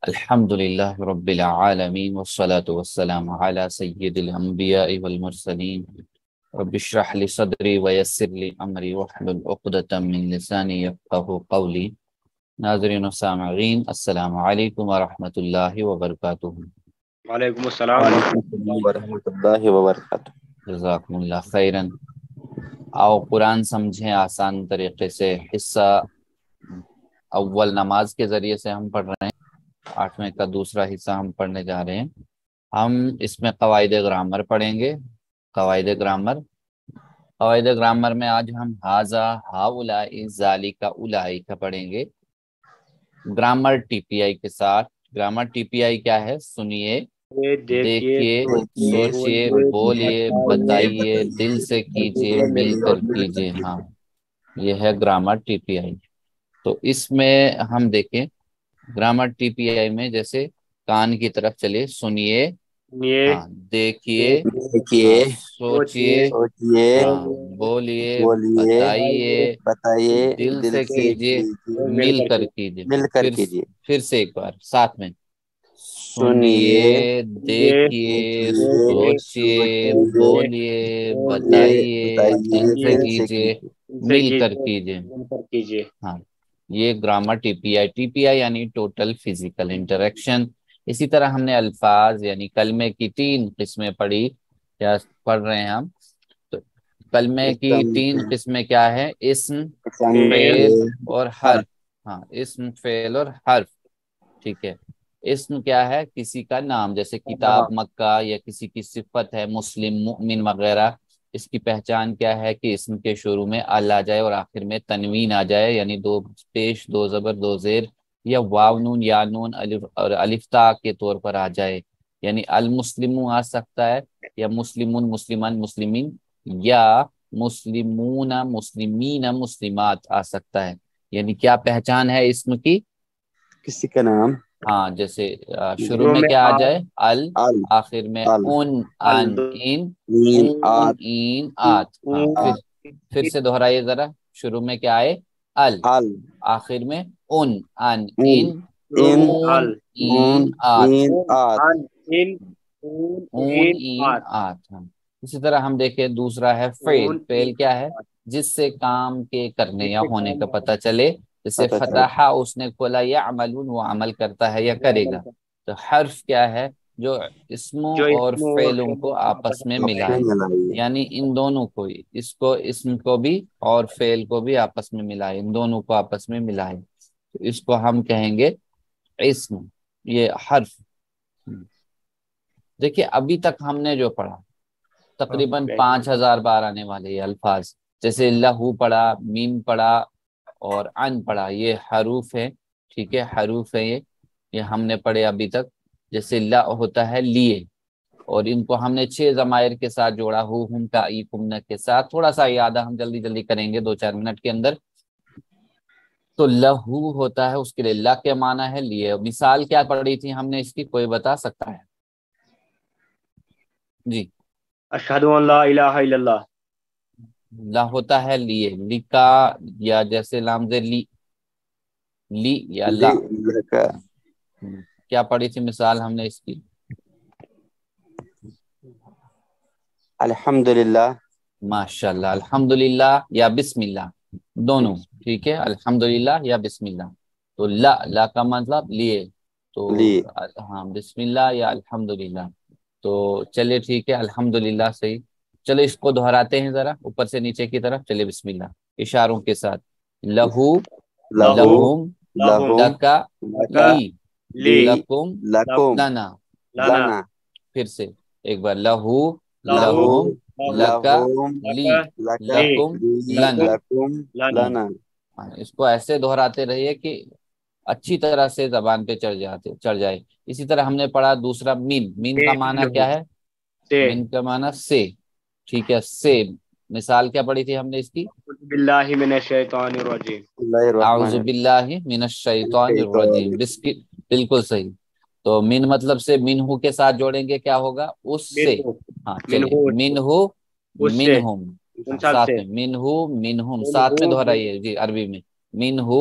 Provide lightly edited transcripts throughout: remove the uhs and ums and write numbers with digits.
الحمدللہ رب العالمین والصلاة والسلام علی سید الانبیاء والمرسلین رب اشرح لی صدری ویسر لی امری واحلل عقدۃ من لسانی یفقہوا قولی۔ ناظرین و سامعین، السلام علیکم ورحمۃ اللہ وبرکاتہ۔ وعلیکم السلام وعلیکم السلام ورحمۃ اللہ وبرکاتہ۔ جزاکم اللہ خیرن۔ آؤ قرآن سمجھیں آسان طریقے سے۔ حصہ اول نماز کے ذریعے سے ہم پڑھ رہے ہیں، 8ویں کا دوسرا حصہ ہم پڑھنے جا رہے ہیں۔ ہم اس میں قواعد گرامر پڑھیں گے۔ قواعد گرامر میں آج ہم ہاذا، ہاؤلائی، ذالک، اولئک پڑھیں گے گرامر ٹی پی آئی کے ساتھ۔ گرامر ٹی پی آئی کیا ہے؟ سنیے، دیکھیے، سوچیے، بولیے، بتائیے، دل سے کیجیے، مل کر کیجیے۔ ہاں، یہ ہے گرامر ٹی پی آئی۔ تو اس میں ہم دیکھیں گرامر ٹی پی آئی میں، جیسے کان کی طرف چلیے، سنیے، ہاں، دیکھیے، ہاں، سوچیے، سوچیے، ہاں، بولیے، بولیے، بتائیے، دل دل سے سے کیجیے، مل کر کیجیے۔ مل کر کیجیے۔ پھر سے ایک بار ساتھ میں، سنیے، سنیے، دیکھیے، سوچیے، بولیے، بتائیے، دل سے کیجیے، مل کر کیجیے۔ ہاں، یہ گرامر ٹی پی آئی۔ ٹی پی آئی یعنی ٹوٹل فزیکل انٹریکشن۔ اسی طرح ہم نے الفاظ یعنی کلمے کی 3 قسمیں پڑھی یا پڑھ رہے ہیں ہم۔ تو کلمے کی 3 قسمیں کیا ہے؟ اسم، فعل اور حرف۔ ہاں، اسم، فعل اور حرف، ٹھیک ہے۔ اسم کیا ہے؟ کسی کا نام، جیسے کتاب، مکہ، یا کسی کی صفت ہے مسلم، مؤمن وغیرہ۔ اس کی پہچان کیا ہے؟ کہ اسم کے شروع میں ال آ جائے اور آخر میں تنوین آ جائے، یعنی 2 پیش، 2 زبر، 2 زیر، یا واو نون، یا نون، الف اور الف تا کے طور پر آ جائے، یعنی المسلم آ سکتا ہے، یا مسلمون، مسلمان، مسلمین، یا مسلمون، مسلمین، مسلمات آ سکتا ہے۔ یعنی کیا پہچان ہے اسم کی؟ کسی کا نام، ہاں، جیسے شروع میں کیا آ جائے؟ ال، ال، آخر میں ال، ان، ان، ان، این، اون، آت، این، آت۔ ہاں، آت، پھر سے دہرائیے ذرا۔ شروع میں کیا آئے؟ ال، ال، آخر میں ان، ان، این، ان، این، اون، اون، این، آت، این، آت۔ اون، این، آت۔ ہاں، اسی طرح ہم دیکھیں دوسرا ہے فعل۔ فعل کیا ہے؟ جس سے کام کے کرنے یا ہونے کا پتہ چلے، جیسے پتہ چلا۔ فتح، اس نے کھولا، یعملون، وہ عمل کرتا ہے یا کرے گا۔ تو حرف کیا ہے؟ جو اسموں اور فعلوں کو آپس میں آپ نے ملائے، ملائیے۔ یعنی ان دونوں کو، اس کو، اسم کو بھی اور فعل کو بھی آپس میں ملائے، ان دونوں کو آپس میں ملائے، تو اس کو ہم کہیں گے اسم۔ یہ حرف۔ دیکھیے ابھی تک ہم نے جو پڑھا تقریباً 5000 بار آنے والے یہ الفاظ، جیسے لہو پڑھا، میم پڑھا اور ان پڑھا، یہ حروف ہے، ٹھیک ہے، حروف ہے یہ ہم نے پڑھے ابھی تک۔ جیسے لا ہوتا ہے لیے، اور ان کو ہم نے 6 ضمائر کے ساتھ جوڑا، ہو، ہم، تا، ای، کمنا کے ساتھ۔ تھوڑا سا یاد ہے، ہم جلدی جلدی کریں گے 2-4 منٹ کے اندر۔ تو لہو ہوتا ہے، اس کے لیے لا کے معنی ہے لیے۔ مثال کیا پڑھی تھی ہم نے اس کی، کوئی بتا سکتا ہے؟ جی، اشہد ان لا الہ الا اللہ۔ لا ہوتا ہے لیے، لکا، یا جیسے لام زیر لی، لی یا لا۔ لکا، کیا پڑھی تھی مثال ہم نے اس کی؟ الحمدللہ، ماشاءاللہ، الحمدللہ یا بسم اللہ، دونوں ٹھیک ہے، الحمدللہ یا بسم اللہ۔ تو لا، لا کا مطلب لیے، تو لی، ہاں، بسم اللہ یا الحمدللہ۔ تو چلیے ٹھیک ہے، الحمدللہ صحیح۔ چلو اس کو دہراتے ہیں ذرا اوپر سے نیچے کی طرف، چلیے بسم اللہ اشاروں کے ساتھ۔ لہو، لہو، لہم، لہم، لکا، لکا، لی، لی، لکم، لکم، لنا۔ لنا۔ پھر سے ایک بار، لہو، لہو، لہم، لکا، لہم، لی، لکا، لکم، لی، لنا۔ لکم، لنا۔ اس کو ایسے دہراتے رہیے کہ اچھی طرح سے زبان پہ چڑھ جائے۔ اسی طرح ہم نے پڑھا دوسرا مین۔ مین کا معنی کیا ہے؟ مین کا معنی سے، ٹھیک ہے، سے۔ مثال کیا پڑھی تھی ہم نے اس کی؟ باللہ من الشیطان الرجیم۔ اللہ الرحمن اعوذ باللہ من الشیطان الرجیم، الرحیم۔ بالکل صحیح۔ تو من مطلب سے منہو کے ساتھ جوڑیں گے، کیا ہوگا؟ اس سے۔ ہاں چلیے، منہو، منہم، ان سب ساتھ سے، میں منہو، منہم، ساتھ میں دہرائیے جی عربی میں، منہو،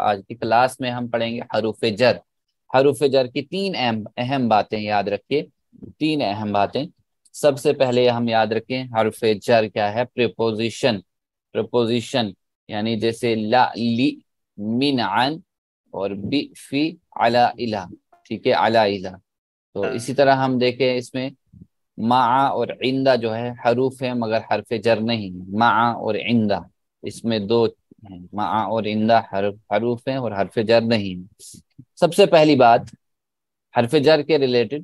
آج کی کلاس میں ہم پڑھیں گے حروف جر. حروف جر کی 3 اہم باتیں یاد رکھیے، 3 اہم باتیں. سب سے پہلے ہم یاد رکھیں حرف جر کیا ہے، پریپوزیشن. پریپوزیشن یعنی جیسے لا، لی، من، عن اور بی، فی، علی، الہ. ٹھیک ہے، علی، الہ. تو اسی طرح ہم دیکھیں اس میں مع اور عندہ جو ہے حروف ہیں مگر حرف جر نہیں. مع اور عندہ اس میں 2 ہیں، مع اور عندہ حروف ہیں اور حرف جر نہیں. سب سے پہلی بات حرف جر کے ریلیٹڈ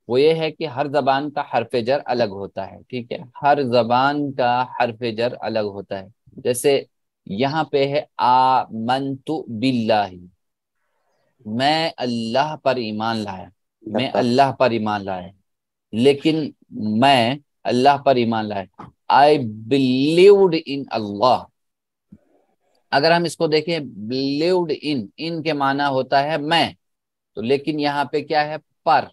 وہ یہ ہے کہ ہر زبان کا حرف جر الگ ہوتا ہے. ٹھیک ہے، ہر زبان کا حرف جر الگ ہوتا ہے. جیسے یہاں پہ ہے آمنت باللہ، میں اللہ پر ایمان لایا، میں اللہ پر ایمان لایا. لیکن میں اللہ پر ایمان لایا، I believed in اللہ. اگر ہم اس کو دیکھیں believed in کے معنی ہوتا ہے میں، تو لیکن یہاں پہ کیا ہے، پر.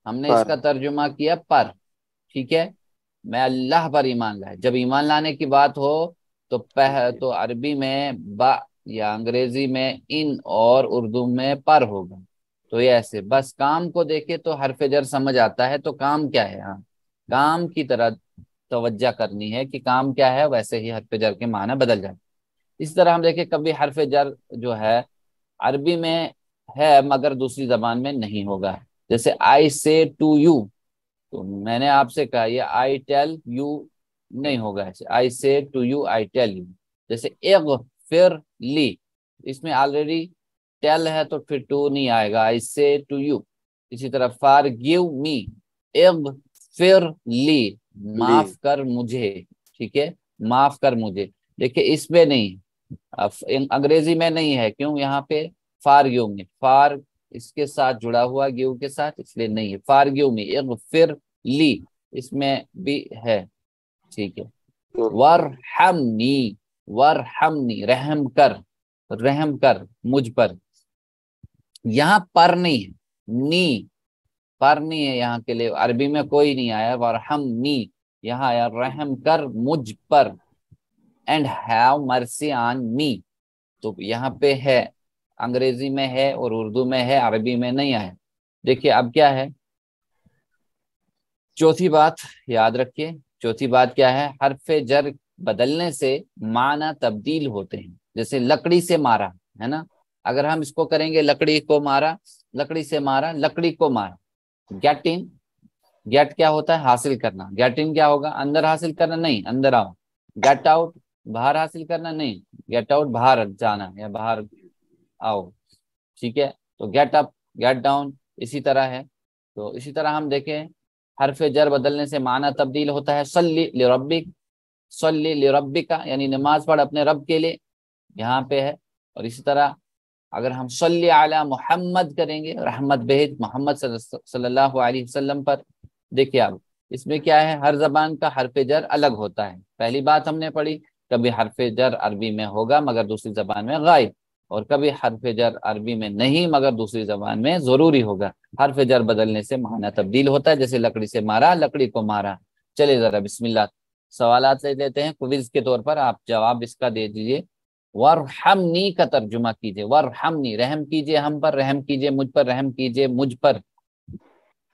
ہم نے اس کا ترجمہ کیا پر. ٹھیک ہے، میں اللہ پر ایمان لائے. جب ایمان لانے کی بات ہو تو عربی میں با یا انگریزی میں ان اور اردو میں پر ہوگا. تو یہ ایسے بس کام کو دیکھے تو حرف جر سمجھ آتا ہے. تو کام کیا ہے، ہاں کام کی طرح توجہ کرنی ہے کہ کام کیا ہے، ویسے ہی حرف جر کے معنی بدل جاتے. اس طرح ہم دیکھیں کبھی حرف جر جو ہے عربی میں ہے مگر دوسری زبان میں نہیں ہوگا. جیسے I say to you، تو میں نے آپ سے کہا، یہ I tell you نہیں ہوگا. ایسے I say to you، I tell you. جیسے اغفر لی، اس میں آلریڈی ٹیل ہے تو پھر ٹو نہیں آئے گا، I say to you. اسی طرح forgive me، اغفر لی، معاف کر مجھے. ٹھیک ہے، معاف کر مجھے. دیکھیں اس میں نہیں، انگریزی میں نہیں ہے. کیوں؟ یہاں پہ forgive me، فار اس کے ساتھ جڑا ہوا گیو کے ساتھ، اس لیے نہیں ہے. forgive me، اغفر لی اس میں بھی ہے. ٹھیک ہے، ورحمنی، ورحمنی رحم کر، رحم کر مجھ پر. یہاں پر نہیں ہے، نی پر نہیں ہے یہاں کے لیے. عربی میں کوئی نہیں آیا ورحمنی، یہاں آیا رحم کر مجھ پر. اینڈ ہیو مرسی آن می، تو یہاں پہ ہے، انگریزی میں ہے اور اردو میں ہے، عربی میں نہیں آیا. دیکھیے اب کیا ہے، چوتھی بات یاد رکھیے. چوتھی بات کیا ہے، حرف جر بدلنے سے معنی تبدیل ہوتے ہیں. جیسے لکڑی سے مارا ہے نا، اگر ہم اس کو کریں گے لکڑی کو مارا، لکڑی سے مارا، لکڑی کو مارا. گیٹ ان، گیٹ کیا ہوتا ہے، حاصل کرنا. گیٹ ان کیا ہوگا، اندر حاصل کرنا، نہیں اندر آؤ. گیٹ آؤٹ باہر حاصل کرنا، نہیں گیٹ آؤٹ باہر جانا یا باہر آؤ. ٹھیک ہے، تو گیٹ اپ، گیٹ ڈاؤن اسی طرح ہے. تو اسی طرح ہم دیکھیں حرف جر بدلنے سے معنی تبدیل ہوتا ہے. صلی لربک، صلی لربک یعنی نماز پڑھ اپنے رب کے لیے، یہاں پہ ہے. اور اسی طرح اگر ہم صلی علی محمد کریں گے، رحمت بھیج محمد صلی اللہ علیہ وسلم پر. دیکھیے اب اس میں کیا ہے، ہر زبان کا حرف جر الگ ہوتا ہے. پہلی بات ہم نے پڑھی، کبھی حرف جر عربی میں ہوگا مگر دوسری زبان میں غائب، اور کبھی حرف جر عربی میں نہیں مگر دوسری زبان میں ضروری ہوگا. حرف جر بدلنے سے معنی تبدیل ہوتا ہے. جیسے لکڑی سے مارا، لکڑی کو مارا. چلے ذرا بسم اللہ سوالات لے لیتے ہیں کوئز کے طور پر، آپ جواب اس کا دے دیجئے. ورحمنی کا ترجمہ کیجئے. ورحمنی رحم کیجئے ہم پر، رحم کیجئے مجھ پر، رحم کیجئے مجھ پر،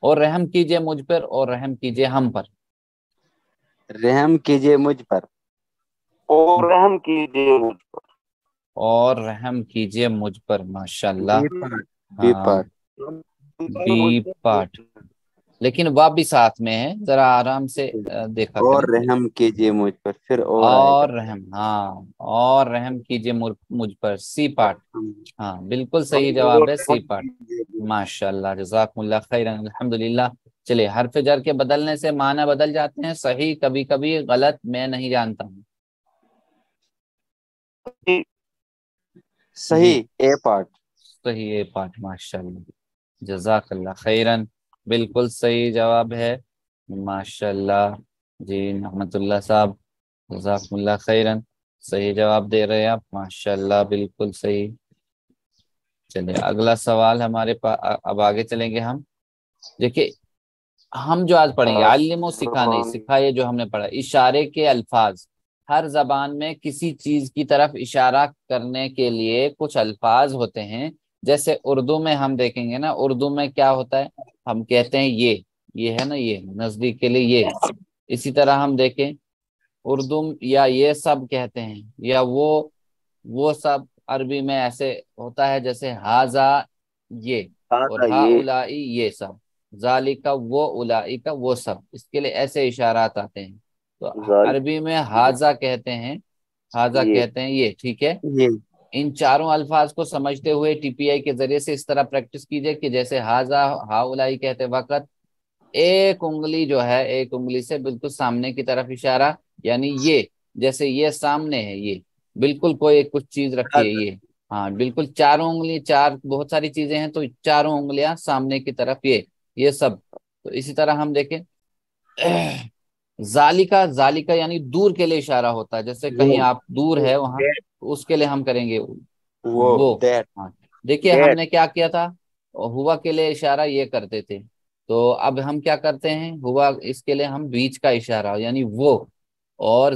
اور رحم کیجئے مجھ پر، اور رحم کیجئے ہم پر. رحم کیجیے مجھ پر، اور رحم کیجیے مجھ پر، اور رحم کیجئے مجھ پر. ماشاءاللہ. بی ہاں پارٹ، بی پارٹ، لیکن وہ بھی ساتھ میں ہے، ذرا آرام سے دیکھا اور کریں. رحم کیجیے مجھ پر، پھر اور آئے اور گا. رحم، ہاں اور رحم کیجئے مجھ پر. سی پارٹ، ہاں بالکل صحیح جواب ہے، سی پارٹ. ماشاءاللہ جزاکم اللہ خیرا. الحمدللہ. چلیے حرف جر کے بدلنے سے معنی بدل جاتے ہیں، صحیح کبھی کبھی، غلط میں نہیں جانتا ہوں. صحیح اے پارٹ. صحیح اے پارٹ. ماشاءاللہ جزاک اللہ خیرن، بالکل صحیح جواب ہے. ماشاءاللہ جی نعمت اللہ صاحب جزاکم اللہ خیرن، صحیح جواب دے رہے ہیں آپ. ماشاءاللہ بالکل صحیح. چلیے اگلا سوال ہمارے پاس، اب آگے چلیں گے ہم. دیکھیے ہم جو آج پڑھیں گے، علم و سکھا نہیں، سکھائے جو ہم نے پڑھا، اشارے کے الفاظ. ہر زبان میں کسی چیز کی طرف اشارہ کرنے کے لیے کچھ الفاظ ہوتے ہیں. جیسے اردو میں ہم دیکھیں گے نا، اردو میں کیا ہوتا ہے، ہم کہتے ہیں یہ ہے نا، یہ نزدیک کے لیے یہ. اسی طرح ہم دیکھیں اردو یا یہ سب کہتے ہیں، یا وہ سب عربی میں ایسے ہوتا ہے جیسے ہاذا یہ، اور ہا اولائی یہ سب، ذالکا وہ، اولائی کا وہ سب، اس کے لیے ایسے اشارات آتے ہیں. تو عربی میں ہاذا کہتے ہیں، ہاذا کہتے ہیں یہ. ٹھیک ہے، ان چاروں الفاظ کو سمجھتے ہوئے ٹی پی آئی کے ذریعے سے اس طرح پریکٹس کیجئے کہ جیسے ہاذا ہا اولائی کہتے وقت ایک انگلی جو ہے، ایک انگلی سے بالکل سامنے کی طرف اشارہ، یعنی یہ، جیسے یہ سامنے ہے، یہ بالکل کوئی کچھ چیز رکھی ہے یہ، ہاں بالکل چاروں انگلی، چار بہت ساری چیزیں ہیں تو چاروں انگلیاں سامنے کی طرف یہ سب. تو اسی طرح ہم دیکھیں ذالکا، ذالکا یعنی دور کے لیے اشارہ ہوتا ہے، جیسے کہیں آپ دور ہے وہاں، اس کے لیے ہم کریں گے وہ. ہاں دیکھیے ہم نے کیا کیا تھا، ہوا کے لیے اشارہ یہ کرتے تھے، تو اب ہم کیا کرتے ہیں، ہوا اس کے لیے ہم بیچ کا اشارہ یعنی وہ، اور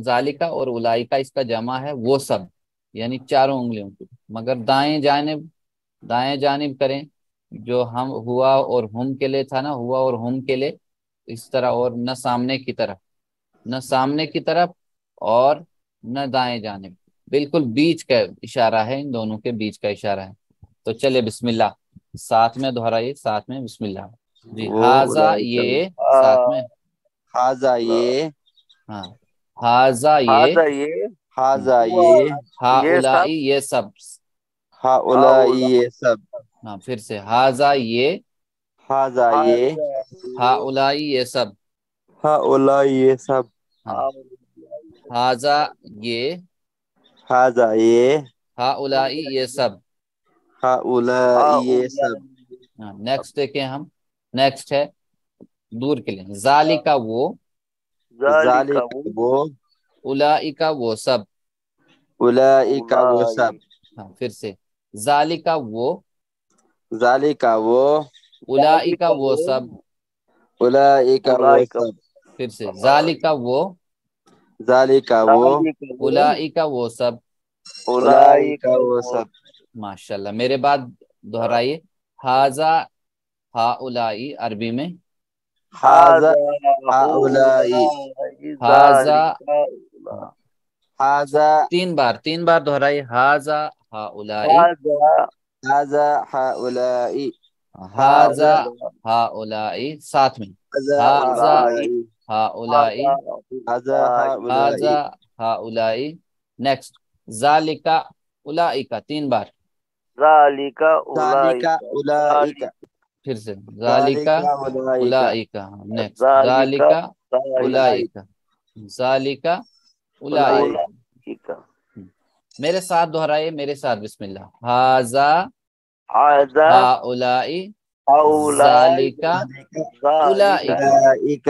ذالکا اور اولائکا اس کا جمع ہے وہ سب، یعنی چاروں انگلیوں کی، مگر دائیں جانب کریں. جو ہم ہوا اور ہم کے لیے تھا نا، ہوا اور ہم کے لیے اس طرح، اور نہ سامنے کی طرف، نہ سامنے کی طرف اور نہ دائیں جانب، بالکل بیچ کا اشارہ ہے، ان دونوں کے بیچ کا اشارہ ہے. تو چلے بسم اللہ ساتھ میں دہرائیے، ساتھ میں بسم اللہ. جی ہاذا یہ، ساتھ میں ہاذا یہ، ہاں ہاذا یہ، ہاذا یہ، ہا اولائی یہ سب، ہا اولائی یہ سب، ہاں پھر سے ہاذا یہ، ہاذا یہ، ہا اولائی یہ سب، ہا اولائی یہ سب، ہاں ہاذا یہ، ہاذا یہ، ہا اولائی یہ سب. ہا اولائی یہ سب. ہاں نیکسٹ دیکھیں ہم، نیکسٹ ہے دور کے لیے، ذالکا وہ، ذالک وہ، اولئک وہ سب، اولئک وہ سب. ہاں پھر سے ذالکا وہ، ذالک وہ، اولئک وہ سب، اولئک وہ سب. پھر سے ذالکا وہ، ذالک وہ، اولئک وہ سب. اولئک وہ سب. ماشاءاللہ. میرے بعد دہرائیے، ہاذا ہا اولائی عربی میں، ہاذا ہؤلاء، ہاذا، ہاذا، تین بار دہرائیے، ہاذا ہا اولائی، ہاذا ہؤلاء، ہاذا ہا اولائی، ساتھ میں ہاذا ہا اولائی، ہاذا ہؤلاء، ہاذا ہا اولائی. نیکسٹ ذالکا اولئک، تین بار، ذالک اولئک، پھر سے ذالکا اولئک. نیکسٹ ذالکا اولئک، ذالکا اولئک. میرے ساتھ دہرائیے، میرے ساتھ بسم اللہ، ہاذا ہا اولائی، ذالکا اولئک.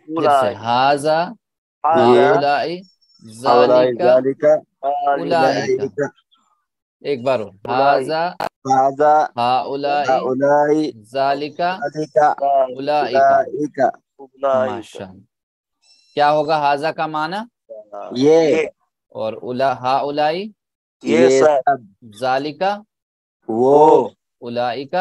پھر سے ہاذا ہا اولائی، ذالکا اولئک. ایک بار اور، ہاذا ہاذا ہا اولائی، ہؤلاء، ذالکا ذالک اولئک. اولئک. ماشاءاللہ. کیا ہوگا ہاذا کا معنی، یہ، اور ہا اولائی، یہ سب، ذالکا وہ، اولئک.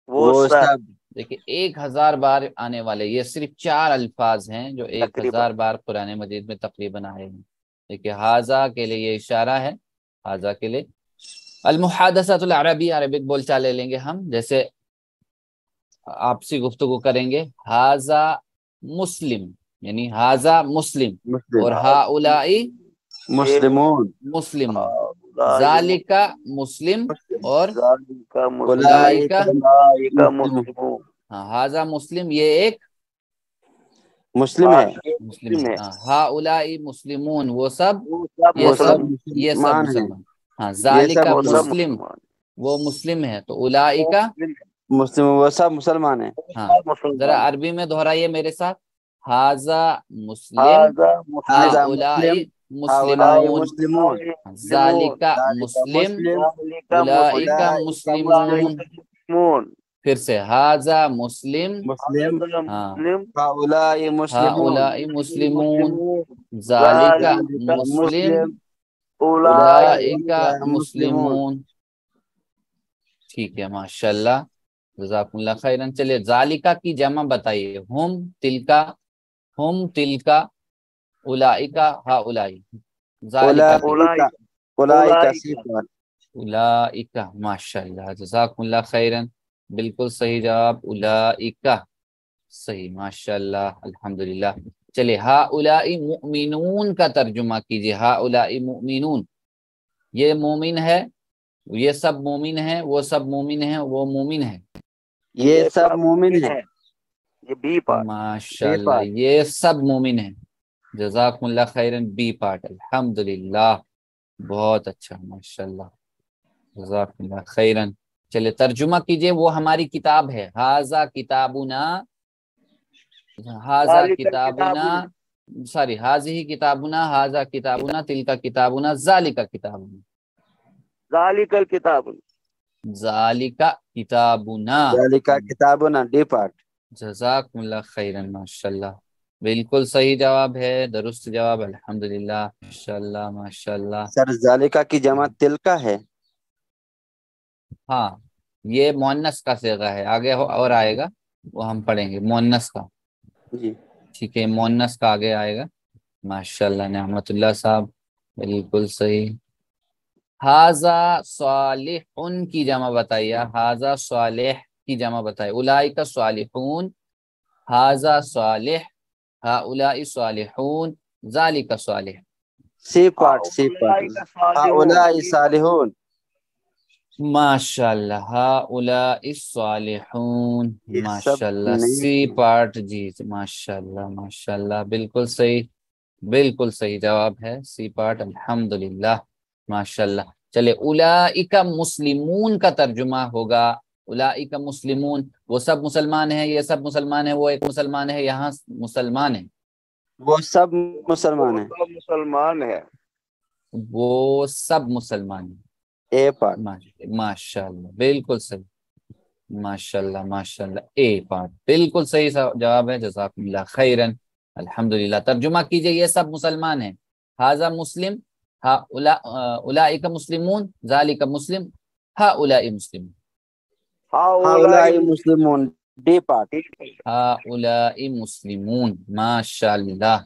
وہ سب. دیکھیں 1000 بار آنے والے یہ صرف 4 الفاظ ہیں جو 1000 بار قرآن مجید میں تقریباً آئے ہیں. دیکھیں ہاذا کے لیے یہ اشارہ ہے، ہاذا کے لیے. المحادثۃ العربی، عربک بول چال لے لیں گے ہم، جیسے آپسی گفتگو کریں گے، ہاذا مسلم یعنی ہاذا مسلم، اور ہا اولائی مسلمون، مسلمون، ذالکا مسلم اور اولئک مسلمون. ہاں ہاذا مسلم یہ ایک مسلم ہے، مسلم ہے. ہا اولائی مسلمون وہ سب، وہ سب یہ سب مسلمان ہیں. مسلمان. ہاں یہ سب ذالکا مسلم وہ مسلم ہے، تو اولئکا مسلم، وہ سب مسلمان ہیں. ہاں ذرا عربی میں دہرائیے میرے ساتھ، ہاذا مسلم، ہا ہاذا اولائی مسلم، ہؤلاء مسلمون، مسلمون، ذالکا ذالک مسلم، مسلم، اولئک اولئک مسلمون. پھر سے حاذا مسلم، مسلم، ہاں ہؤلاء مسلمون، ہؤلاء مسلمون، ذالک مسلم، اولئک مسلمون. ٹھیک ہے ماشاء اللہ، جزاکم اللہ خیرن. چلیے ذالکا کی جمع بتائیے. ہم تلکا، ہم تلکا، اولئکا ہؤلاء. ذالکا کی اولئک صفات، اولئکا، ماشاء اللہ جزاکم اللہ خیرن، بالکل صحیح جواب اولئکا، صحیح ماشاء اللہ الحمدللہ. چلیے ہؤلاء مؤمنون کا ترجمہ کیجیے. ہؤلاء مؤمنون، یہ مومن ہے، یہ سب مومن ہیں، وہ سب مومن ہیں، وہ مومن ہے. یہ سب مومن ہیں. یہ بی پارٹ، ماشاء اللہ یہ سب مومن ہیں. جزاکم اللہ خیرن، بی پارٹ، الحمدللہ بہت اچھا ماشاء اللہ، جزاکم اللہ خیرن. چلے ترجمہ کیجئے. وہ ہماری کتاب ہے. حاذا کتابنا، حاذا کتابنا، سوری حاذہ کتابنا، حاذا کتابنا، تلک کتابنا، ذالک کتابنا، ذالک الکتاب، ذالک کتابنا، ذالک کتابنا، ڈی پارٹ. جزاکم اللہ خیرن ماشاء اللہ، بالکل صحیح جواب ہے، درست جواب، الحمدللہ ماشاء اللہ ماشاء اللہ. سر ذالکا کی جمع تلکا ہے. ہاں یہ مؤنث کا صیغہ ہے، آگے اور آئے گا وہ ہم پڑھیں گے مؤنث کا. جی ٹھیک ہے مؤنث کا آگے آئے گا. ماشاء اللہ نعمت اللہ صاحب بالکل صحیح. حاذا صالح کی جمع بتائیے. حاذا صالح کی جمع بتائیے. اولئک صالحون، حاذا صالح، ہؤلاء صالحون، ذالک صالح. سی پارٹ، سی پارٹ، ہؤلاء صالحون. ماشاء اللہ ہؤلاء الصالحون، یہ سب ماشاء اللہ نہیں. سی پارٹ. جی ماشاء اللہ ماشاء اللہ بالکل صحیح، بالکل صحیح جواب ہے سی پارٹ، الحمدللہ ماشاء اللہ. چلے اولئک مسلمون کا ترجمہ ہوگا. اولئک مسلمون، وہ سب مسلمان ہیں، یہ سب مسلمان ہیں، وہ ایک مسلمان ہے، یہاں مسلمان ہیں، وہ سب مسلمان ہیں. مسلمان ہے. وہ سب مسلمان ہیں. A part. ماشاء اللہ بالکل صحیح، ماشاء اللہ ماشاء اللہ، اے پارٹ بالکل صحیح جواب ہے. جزاکم اللہ خیرن، الحمدللہ. ترجمہ کیجئے. یہ سب مسلمان ہیں. حاذا مسلم، اولئک مسلمون، ذالک مسلم، ہؤلاء مسلم، ہؤلاء مسلمون، ڈی پارٹ. ہؤلاء مسلمون، ماشاء اللہ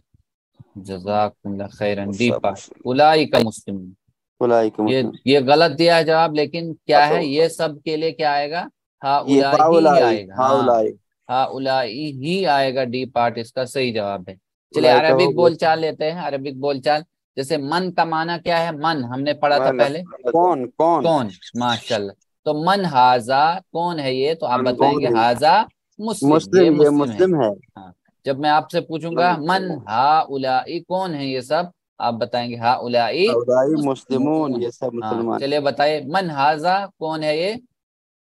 جزاکم اللہ خیرن، ڈی پارٹ. اولئک مسلمون، اولئک مسلمون. یہ غلط دیا ہے جواب، لیکن کیا ہے یہ سب کے لیے کیا آئے گا؟ ہؤلاء ہی آئے گا. ہاں ہؤلاء ہی آئے گا، ڈی پارٹ اس کا صحیح جواب ہے. چلیے عربک بول چال لیتے ہیں. عربک بول چال، جیسے من کا معنی کیا ہے؟ من ہم نے پڑھا تھا پہلے، کون کون. کون. ماشاء اللہ. تو من حاذا، کون ہے یہ؟ تو آپ بتائیں گے حاذا مسلم، یہ مسلم ہے. ہاں جب میں آپ سے پوچھوں گا من ہؤلاء، کون ہے یہ سب؟ آپ بتائیں گے ہؤلاء مسلمون، یہ سب ہاں مسلمان. چلیے بتائیے من حاذا، کون ہے یہ؟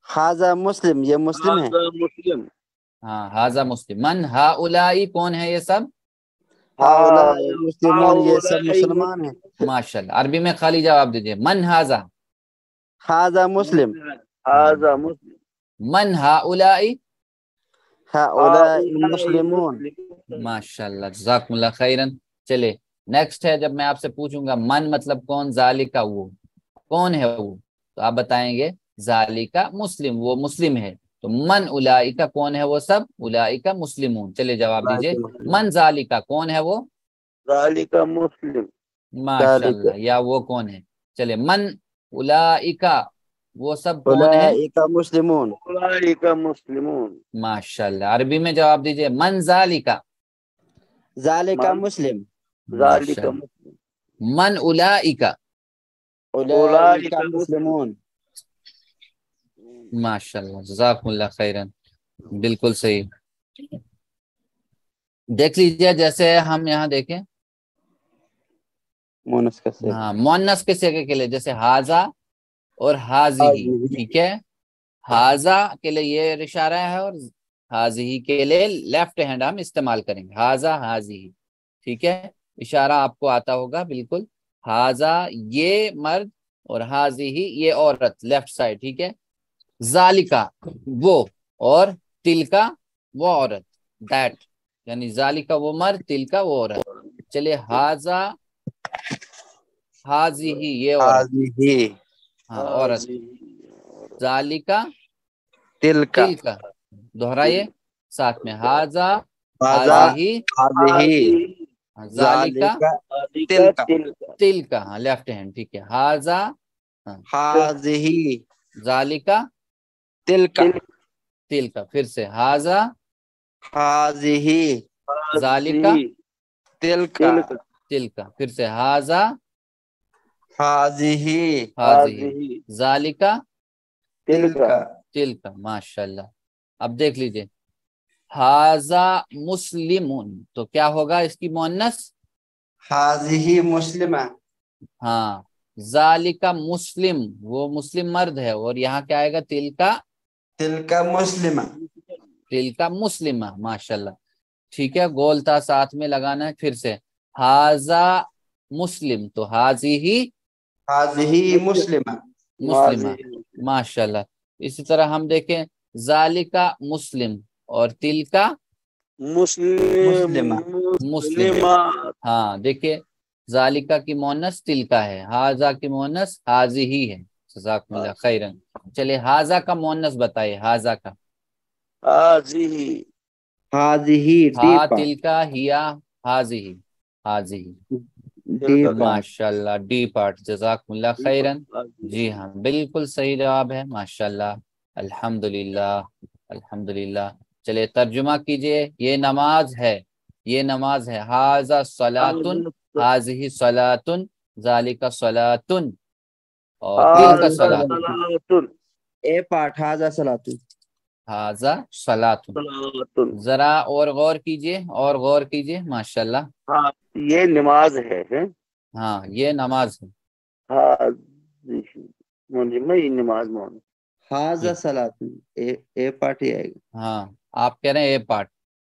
حاذا مسلم، یہ مسلم ہے. ہاں حاذا مسلم. من ہؤلاء، کون ہے یہ سب؟ ہؤلاء مسلمون، یہ سب مسلمان ہیں. ماشاء اللہ. عربی میں خالی جواب دیجیے. من حاذا، حاذا مسلم، حاذا مسلم. من ہؤلاء، ہؤلاء مسلمون. ماشاء اللہ جزاکم اللہ خیرن. چلے نیکسٹ ہے. جب میں آپ سے پوچھوں گا من مطلب کون، ذالک وہ کون ہے وہ، تو آپ بتائیں گے ذالک مسلم، وہ مسلم ہے. تو من اولئک، کون ہے وہ سب؟ اولئک مسلمون. چلے جواب دیجیے. من ذالک، کون ہے وہ؟ ذالک مسلم. ماشاء اللہ. یا وہ کون ہے؟ چلے من اولئک، وہ سب کون ہے؟ اولئک مسلمون، اولئک مسلمون. ماشاء اللہ. عربی میں جواب دیجیے. من ذالک، ذالک مسلم. ماشاء اللہ. من اولئک، اولئک مسلمون. ماشاء اللہ جزاکم اللہ خیرن، بالکل صحیح. دیکھ لیجیے جیسے ہم یہاں دیکھیں، مونس کا سے، ہاں مؤنث کے صیغے کے لیے جیسے حاذا اور حاذہ، ٹھیک ہے. حاذا کے لیے یہ اشارہ ہے اور حاذہ کے لیے لیفٹ ہینڈ ہم استعمال کریں گے. حاذا حاذہ، ٹھیک ہے. اشارہ آپ کو آتا ہوگا بالکل. حاذا یہ مرد اور حاذہ یہ عورت، لیفٹ سائڈ، ٹھیک ہے. ذالکا وہ، اور تلکا وہ عورت، دیٹ یعنی ذالکا وہ مرد، تلکا وہ عورت. چلے ہاذا ہاذی یہ عورت، هذه ہاں عورت. ذالکا تلك تلکا دہرائیے ساتھ میں، ہاذا هذا ہاذی هذه ذالکا ذلك تلك تلکا، ہاں لیفٹ ہینڈ ٹھیک ہے. ہاذا هذه ذالکا تلك تلکا، پھر سے ہاذا هذه ذالکا تلك تلکا، پھر سے ہاذا هذه ہاذی ذالکا تلك تلکا. ماشاء اللہ. اب دیکھ لیجئے ہاذا مسلمون تو کیا ہوگا اس کی مؤنث؟ هذه مسلمة ہاں ذالکا مسلم وہ مسلم مرد ہے، اور یہاں کیا آئے گا؟ تلکا تلك مسلمة تلکا مسلمہ. ماشاء اللہ ٹھیک ہے. گولتا ساتھ میں لگانا ہے. پھر سے ہاذا مسلم تو ہاذی ہی هذه مسلمة مسلمہ. ماشاء اللہ. اسی طرح ہم دیکھیں ذالکا مسلم اور تلکا مسلمة مسلم. ہاں دیکھیں ذالکا کی مؤنث تلکا ہے، ہاذا کی مؤنث ہاذی ہی ہے. جزاکم اللہ خیرا. چلے ہاذا کا مؤنث بتائیے. ہاذا کا هذه ہا deep تلکا ہیا ہاذی ہاذی. deep ماشاء اللہ ڈی پارٹ. جزاکم اللہ خیرن. جی ہاں بالکل صحیح جواب ہے. ماشاء اللہ الحمدللہ الحمدللہ. چلے ترجمہ کیجئے. یہ نماز ہے، یہ نماز ہے. ہاذا صلاتن ہاذہ صلاتن ذالک صلاتن اور تلک صلاتن. اے پارٹ هذا صلاة ہاذا صلاتن. ذرا اور غور کیجئے، اور غور کیجئے. ماشاء اللہ یہ نماز ہے. ہاں یہ نماز ہے. نماز هذا صلاة اے پارٹ ہی آئے گا. ہاں آپ کہہ رہے ہیں اے پارٹ،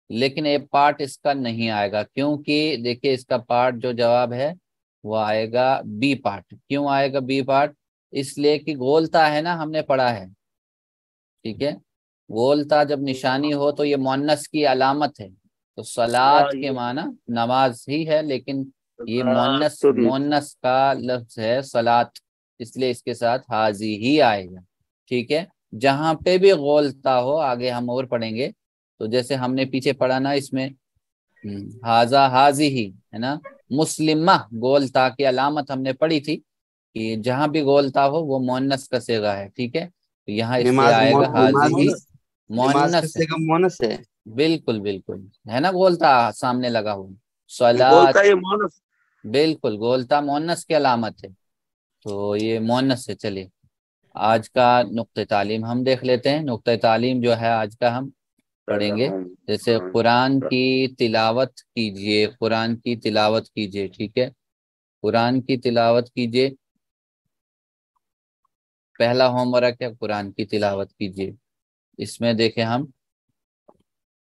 لیکن اے پارٹ اس کا نہیں آئے گا، کیونکہ دیکھیے اس کا پارٹ جو جواب ہے وہ آئے گا بی پارٹ. کیوں آئے گا بی پارٹ؟ اس لیے کہ گولتا ہے نا، ہم نے پڑھا ہے ٹھیک ہے. گولتا جب نشانی ہو تو یہ مؤنث کی علامت ہے. تو صلات کے معنی نماز ہی ہے، لیکن یہ مؤنث کا لفظ ہے صلات، اس لیے اس کے ساتھ حاضی ہی آئے گا. ٹھیک ہے. جہاں پہ بھی غولتا ہو آگے ہم اور پڑھیں گے. تو جیسے ہم نے پیچھے پڑھا نا اس میں حاضا حاضی ہی ہے نا، مسلمہ گولتا کی علامت ہم نے پڑھی تھی کہ جہاں بھی گولتا ہو وہ مؤنث کا صیغہ ہے. ٹھیک ہے. تو یہاں اس لیے آئے گا حاضی ہی مؤنث ہے. مونس ہے. بالکل بالکل ہے نا گولتا سامنے لگا ہوا. صلات بالکل گولتا مؤنث کی علامت ہے، تو یہ مؤنث ہے. چلیے آج کا نقطہ تعلیم ہم دیکھ لیتے ہیں. نقطہ تعلیم جو ہے آج کا ہم پڑھیں گے. جیسے قرآن کی تلاوت کیجئے، قرآن کی تلاوت کیجئے. ٹھیک ہے. قرآن کی تلاوت کیجئے. پہلا ہوم ورک ہے قرآن کی تلاوت کیجئے. اس میں دیکھیں ہم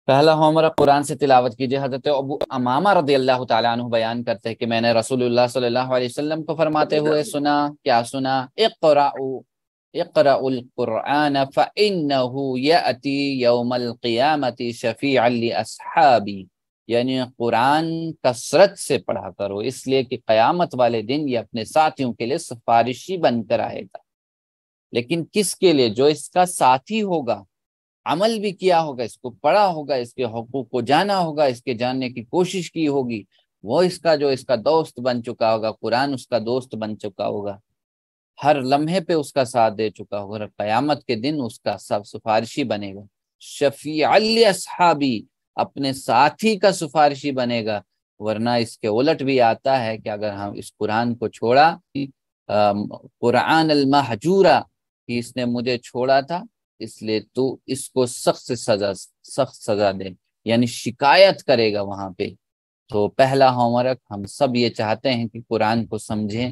پہلا ہوم ورک قرآن سے تلاوت کیجئے. حضرت ابو امامہ رضی اللہ تعالیٰ عنہ بیان کرتے ہیں کہ میں نے رسول اللہ صلی اللہ علیہ وسلم کو فرماتے ہوئے سنا. کیا سنا؟ اقرأوا القرآن فإنه يأتي يوم القیامة شفیعا لأصحابی. یعنی قرآن کثرت سے پڑھا کرو، اس لیے کہ قیامت والے دن یہ اپنے ساتھیوں کے لیے سفارشی بن کر آئے گا. لیکن کس کے لیے؟ جو اس کا ساتھی ہوگا، عمل بھی کیا ہوگا، اس کو پڑھا ہوگا، اس کے حقوق کو جانا ہوگا، اس کے جاننے کی کوشش کی ہوگی، وہ اس کا دوست بن چکا ہوگا. قرآن اس کا دوست بن چکا ہوگا، ہر لمحے پہ اس کا ساتھ دے چکا ہوگا. اور قیامت کے دن اس کا سب سفارشی بنے گا. شفیع لاصحابی، اپنے ساتھی کا سفارشی بنے گا. ورنہ اس کے الٹ بھی آتا ہے کہ اگر ہم اس قرآن کو چھوڑا، قرآن المحجورہ کہ اس نے مجھے چھوڑا تھا، اس لیے تو اس کو سخت سزا دے، یعنی شکایت کرے گا وہاں پہ. تو پہلا ہوم ورک ہم سب یہ چاہتے ہیں کہ قرآن کو سمجھیں،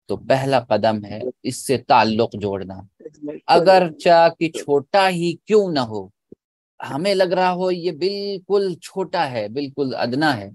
تو پہلا قدم ہے اس سے تعلق جوڑنا. اگرچہ کہ چھوٹا ہی کیوں نہ ہو، ہمیں لگ رہا ہو یہ بالکل چھوٹا ہے، بالکل ادنا ہے،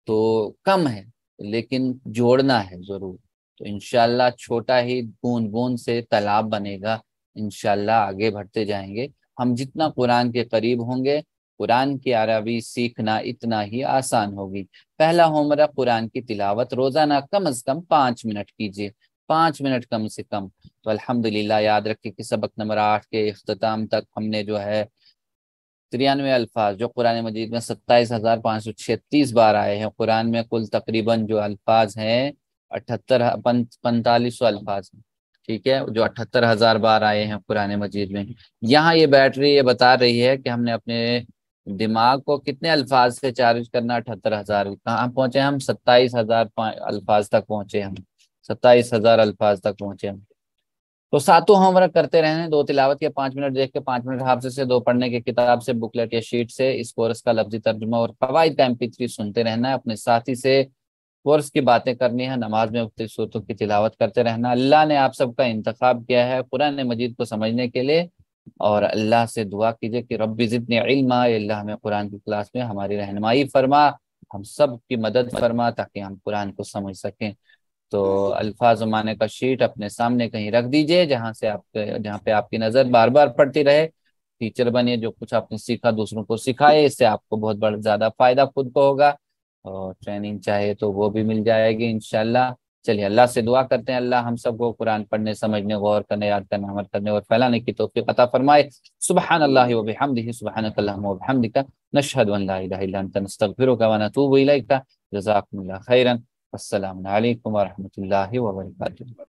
تو کم ہے، لیکن جوڑنا ہے ضرور. تو انشاءاللہ چھوٹا ہی بوند بوند سے تالاب بنے گا. انشاءاللہ آگے بڑھتے جائیں گے. ہم جتنا قرآن کے قریب ہوں گے قرآن کی عربی سیکھنا اتنا ہی آسان ہوگی. پہلا ہوم ورک قرآن کی تلاوت روزانہ کم از کم 5 منٹ کیجیے، 5 منٹ کم سے کم. تو الحمدللہ یاد رکھیں کہ سبق نمبر 8 کے اختتام تک ہم نے جو ہے 93 الفاظ جو قرآن مجید میں 27,536 بار آئے ہیں. قرآن میں کل تقریباً جو الفاظ ہیں 4500 الفاظ ہیں، ٹھیک ہے، جو 78,000 بار آئے ہیں قرآن مجید میں. یہاں یہ بیٹری یہ بتا رہی ہے کہ ہم نے اپنے دماغ کو کتنے الفاظ سے چارج کرنا، 78,000. کہاں پہنچے ہم؟ 27,000 الفاظ تک پہنچے ہم، 27,000 الفاظ تک پہنچے ہم. تو ساتوں ہوم ورک کرتے رہنے، 2 تلاوت کے 5 منٹ دیکھ کے 5 منٹ حافظ سے، 2 پڑھنے کے کتاب سے، بکلیٹ یا شیٹ سے. اس کورس کا لفظی ترجمہ اور قواعد کا MP3 سنتے رہنا ہے. اپنے ساتھی سے کورس کی باتیں کرنی ہے، نماز میں مختلف صورتوں کی تلاوت کرتے رہنا. اللہ نے آپ سب کا انتخاب کیا ہے قرآن مجید کو سمجھنے کے لیے، اور اللہ سے دعا کیجئے کہ رب زدنی علما، اللہ ہمیں قرآن کی کلاس میں ہماری رہنمائی فرما، ہم سب کی مدد فرما تاکہ ہم قرآن کو سمجھ سکیں. تو الفاظ و معنی کا شیٹ اپنے سامنے کہیں رکھ دیجئے جہاں پہ آپ کی نظر بار بار پڑتی رہے. ٹیچر بنیے، جو کچھ آپ نے سیکھا دوسروں کو سکھائے، اس سے آپ کو بہت بڑا زیادہ فائدہ خود کو ہوگا، اور ٹریننگ چاہے تو وہ بھی مل جائے گی انشاءاللہ. چلیے اللہ سے دعا کرتے ہیں اللہ ہم سب کو قرآن پڑھنے، سمجھنے، غور کرنے، یاد کرنے، عمل کرنے اور پھیلانے کی توفیق عطا فرمائے. سبحان اللہ و بحمدہ، سبحانک اللہم و بحمدک، نشہد ان لا الہ الا انت نستغفرک و نتوب الیک. جزاکم اللہ خیرا. السلام علیکم ورحمۃ اللہ وبرکاتہ.